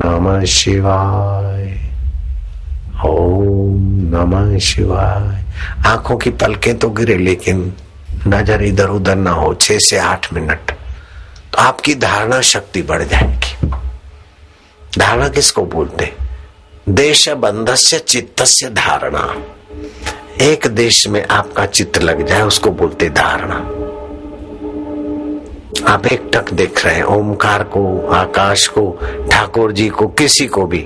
नमः शिवाय, ओम नमः शिवाय। आंखों की पलकें तो गिरे लेकिन नजर इधर उधर ना हो 6 से 8 मिनट, तो आपकी धारणा शक्ति बढ़ जाएगी। धारणा किसको बोलते? देश बंधस्य चित्तस्य धारणा। एक देश में आपका चित्त लग जाए उसको बोलते धारणा। आप एक टक देख रहे हैं ओमकार को, आकाश को, ठाकुर जी को, किसी को भी,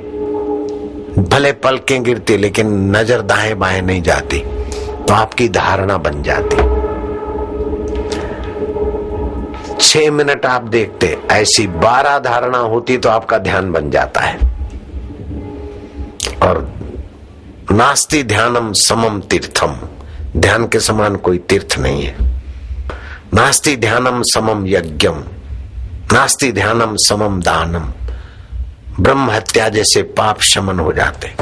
भले पलकें गिरती लेकिन नजर दाएं बाएं नहीं जाती, तो आपकी धारणा बन जाती। 6 मिनट आप देखते, ऐसी 12 धारणा होती तो आपका ध्यान बन जाता है। और नास्ति ध्यानम समम तीर्थम, ध्यान के समान कोई तीर्थ नहीं है। नास्ति ध्यानम समम यज्ञम, नास्ति ध्यानम समम दानम। ब्रह्म हत्या जैसे पाप शमन हो जाते।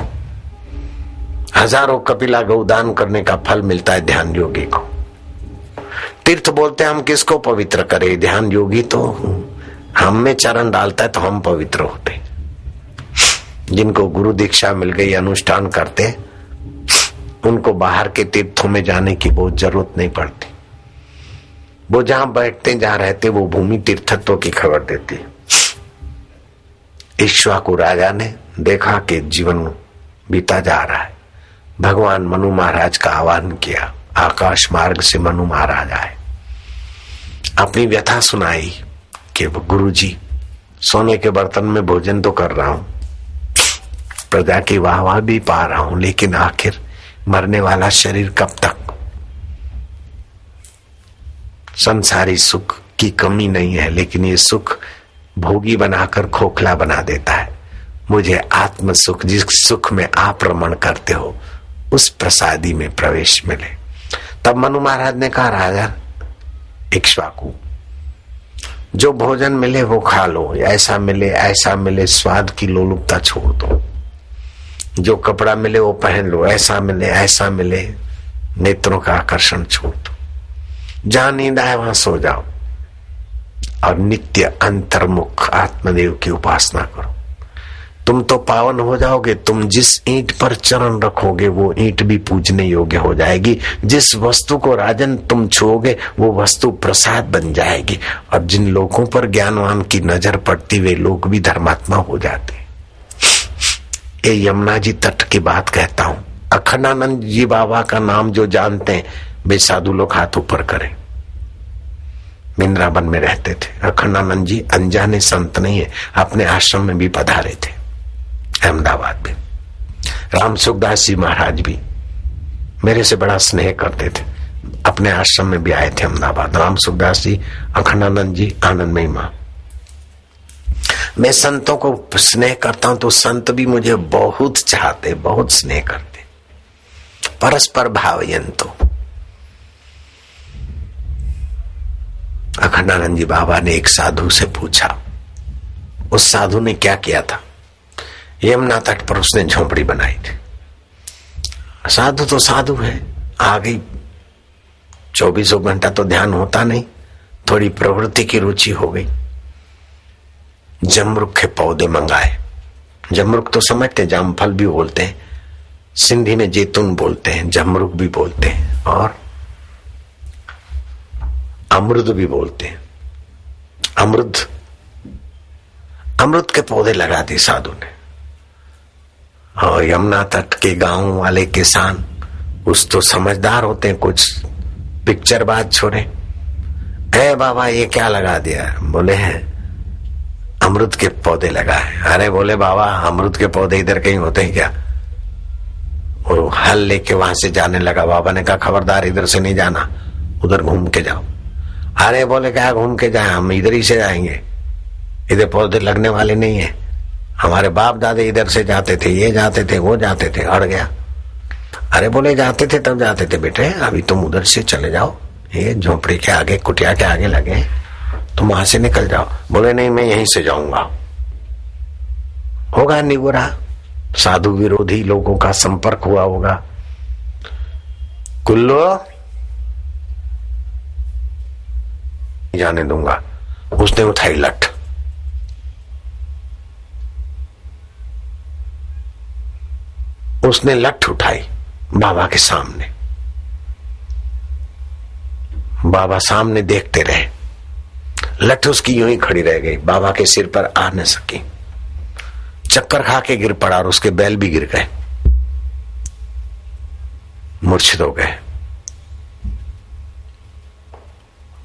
हजारों कपिला गौदान करने का फल मिलता है ध्यान योगी को। तीर्थ बोलते हम किसको पवित्र करें? ध्यान योगी तो हम में चरण डालता है तो हम पवित्र होते। जिनको गुरु दीक्षा मिल गई, अनुष्ठान करते, उनको बाहर के तीर्थों में जाने की बहुत जरूरत नहीं पड़ती। वो जहां बैठते, जहां रहते, वो भूमि तीर्थत्व की खबर देती। इक्ष्वाकु राजा ने देखा कि जीवन बीता जा रहा है। भगवान मनु महाराज का आह्वान किया। आकाश मार्ग से मनु महाराज आए, अपनी व्यथा सुनाई कि गुरुजी, सोने के बर्तन में भोजन तो कर रहा हूं, प्रजा की वाहवाही भी पा रहा हूं, लेकिन आखिर मरने वाला शरीर कब तक? संसारी सुख की कमी नहीं है, लेकिन ये सुख भोगी बनाकर खोखला बना देता है। मुझे आत्म सुख, जिस सुख में आप रमण करते हो, उस प्रसादी में प्रवेश मिले। तब मनु महाराज ने कहा, राजा इक्ष्वाकु, जो भोजन मिले वो खा लो, ऐसा मिले स्वाद की लोलुपता छोड़ दो। जो कपड़ा मिले वो पहन लो, ऐसा मिले नेत्रों का आकर्षण छोड़ दो। जहां नींद आए वहां सो जाओ और नित्य अंतर्मुख आत्मदेव की उपासना करो। तुम तो पावन हो जाओगे। तुम जिस ईंट पर चरण रखोगे वो ईंट भी पूजने योग्य हो जाएगी। जिस वस्तु को राजन तुम छुओगे वो वस्तु प्रसाद बन जाएगी। और जिन लोगों पर ज्ञानवान की नजर पड़ती वे लोग भी धर्मात्मा हो जाते। ये यमुना जी तट की बात कहता हूं। अखंडानंद जी बाबा का नाम जो जानते हैं वे साधु लोग हाथ ऊपर करें। वृंदावन में रहते थे अखंडानंद जी, अनजाने संत नहीं है, अपने आश्रम में भी पधारे थे, अहमदाबाद में। राम सुखदास जी महाराज भी मेरे से बड़ा स्नेह करते थे, अपने आश्रम में भी आए थे अहमदाबाद। राम सुखदास जी, अखंडानंद जी, आनंदमयी मां। मैं संतों को स्नेह करता हूं तो संत भी मुझे बहुत चाहते, बहुत स्नेह करते। परस्पर भावयंतो। अखंडानंद जी बाबा ने एक साधु से पूछा, उस साधु ने क्या किया था? यमुना तट पर उसने झोंपड़ी बनाई थी। साधु तो साधु है, आ गई 24 घंटा तो ध्यान होता नहीं, थोड़ी प्रवृत्ति की रुचि हो गई। जमरुख के पौधे मंगाए। जमरुख तो समझते, जामफल भी बोलते हैं, सिंधी में जैतून बोलते हैं, जमरुख भी बोलते हैं और अमृत भी बोलते हैं। अमृत के पौधे लगा दिए साधु ने। और यमुना तट के गांव वाले किसान कुछ तो समझदार होते हैं, कुछ पिक्चर बात छोड़े। ए बाबा ये क्या लगा दिया? बोले हैं अमृत के पौधे लगाए। अरे बोले बाबा अमृत के पौधे इधर कहीं होते हैं क्या? वो हल लेके वहां से जाने लगा। बाबा ने कहा खबरदार इधर से नहीं जाना, उधर घूम के जाओ। अरे बोले क्या घूम के जाए, हम इधर ही से जाएंगे, इधर पौधे लगने वाले नहीं है। हमारे बाप दादे इधर से जाते थे, ये जाते थे, वो जाते थे, अड़ गया। अरे बोले जाते थे तब जाते थे बेटे, अभी तुम उधर से चले जाओ, ये झोपड़ी के आगे, कुटिया के आगे लगे, तुम वहां से निकल जाओ। बोले नहीं मैं यहीं से जाऊंगा। होगा निगुरा, साधु विरोधी लोगों का संपर्क हुआ होगा। कुल्लो जाने दूंगा। उसने उठाई लठ, उसने लठ उठाई बाबा के सामने। बाबा सामने देखते रहे, लठ उसकी यूं ही खड़ी रह गई, बाबा के सिर पर आ न सकी। चक्कर खा के गिर पड़ा और उसके बैल भी गिर गए, मूर्छित हो गए।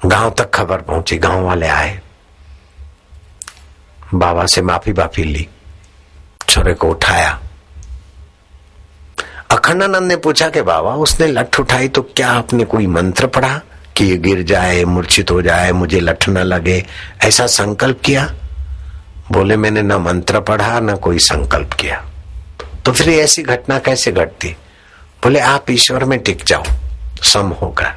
गांव तक खबर पहुंची, गांव वाले आए, बाबा से माफी ली, छोरे को उठाया। अखंडानंद ने पूछा कि बाबा उसने लठ उठाई तो क्या आपने कोई मंत्र पढ़ा कि ये गिर जाए, मूर्छित हो जाए, मुझे लठ न लगे, ऐसा संकल्प किया? बोले मैंने न मंत्र पढ़ा न कोई संकल्प किया। तो फिर ऐसी घटना कैसे घटती? बोले आप ईश्वर में टिक जाओ, सम होगा।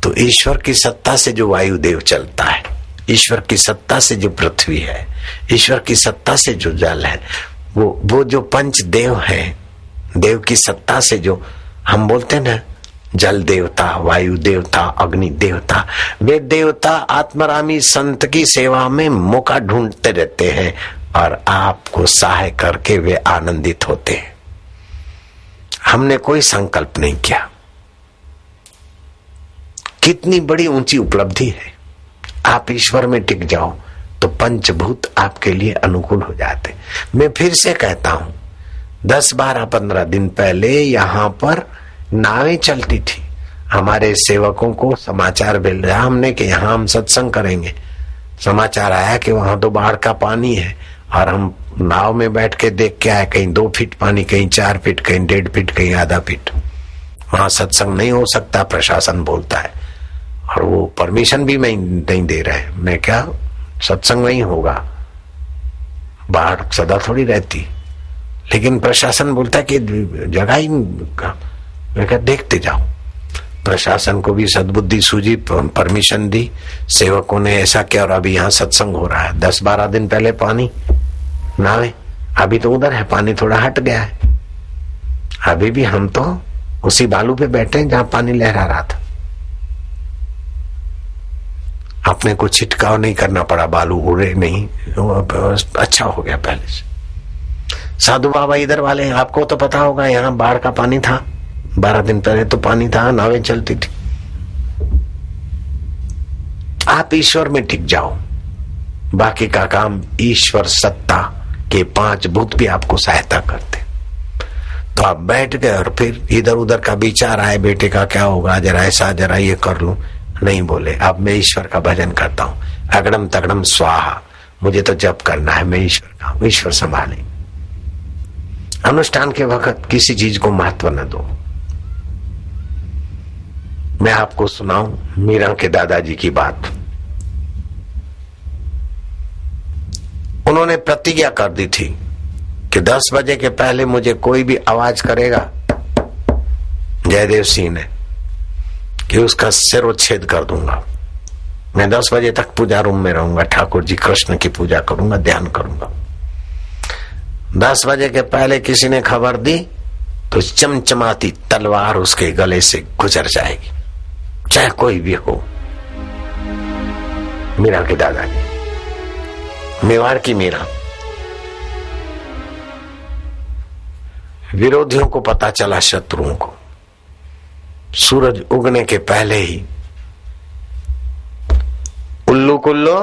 तो ईश्वर की सत्ता से जो वायुदेव चलता है, ईश्वर की सत्ता से जो पृथ्वी है, ईश्वर की सत्ता से जो जल है, वो जो पंच देव है, देव की सत्ता से जो हम बोलते हैं ना, जल देवता, वायु देवता, अग्नि देवता, वे देवता आत्मरामी संत की सेवा में मौका ढूंढते रहते हैं और आपको सहाय करके वे आनंदित होते हैं। हमने कोई संकल्प नहीं किया। कितनी बड़ी ऊंची उपलब्धि है। आप ईश्वर में टिक जाओ तो पंचभूत आपके लिए अनुकूल हो जाते। मैं फिर से कहता हूं, 10, 12, 15 दिन पहले यहां पर नावें चलती थी। हमारे सेवकों को समाचार मिल रहा हमने कि यहां हम सत्संग करेंगे। समाचार आया कि वहां तो बाढ़ का पानी है और हम नाव में बैठ के देख के आए, कहीं 2 फीट पानी, कहीं 4 फीट, कहीं 1.5 फीट, कहीं आधा फीट। वहां सत्संग नहीं हो सकता, प्रशासन बोलता है, और वो परमिशन भी नहीं दे रहे। मैं क्या सत्संग नहीं होगा, बाढ़ सदा थोड़ी रहती, लेकिन प्रशासन बोलता है कि जगह ही। मैं क्या देखते जाओ। प्रशासन को भी सद्बुद्धि सूझी, परमिशन दी, सेवकों ने ऐसा किया और अभी यहाँ सत्संग हो रहा है। 10-12 दिन पहले पानी नावे, अभी तो उधर है पानी, थोड़ा हट गया है। अभी भी हम तो उसी बालू पे बैठे हैं जहां पानी लहरा रहा था। अपने को छिटकाव नहीं करना पड़ा, बालू उड़े नहीं, अच्छा हो गया पहले से। साधु बाबा इधर वाले, आपको तो पता होगा, यहाँ बाढ़ का पानी था, 12 दिन पहले तो पानी था, नावें चलती थी। आप ईश्वर में टिक जाओ, बाकी का काम ईश्वर सत्ता के 5 भूत भी आपको सहायता करते। तो आप बैठ गए और फिर इधर उधर का विचार आए, बेटे का क्या होगा, जरा ऐसा, जरा ये कर लूं, नहीं बोले। अब मैं ईश्वर का भजन करता हूं, अगड़म तगड़म स्वाहा, मुझे तो जप करना है, मैं ईश्वर का, ईश्वर संभाले। अनुष्ठान के वक्त किसी चीज को महत्व न दो। मैं आपको सुनाऊं मीरा के दादाजी की बात। उन्होंने प्रतिज्ञा कर दी थी कि 10 बजे के पहले मुझे कोई भी आवाज करेगा, जयदेव सिंह ने, कि उसका सिरोच्छेद कर दूंगा। मैं 10 बजे तक पूजा रूम में रहूंगा, ठाकुर जी कृष्ण की पूजा करूंगा, ध्यान करूंगा। 10 बजे के पहले किसी ने खबर दी तो चमचमाती तलवार उसके गले से गुजर जाएगी, चाहे कोई भी हो। मीरा के दादाजी, मेवाड़ की मीरा। विरोधियों को पता चला, शत्रुओं को, सूरज उगने के पहले ही, उल्लू कुल्लो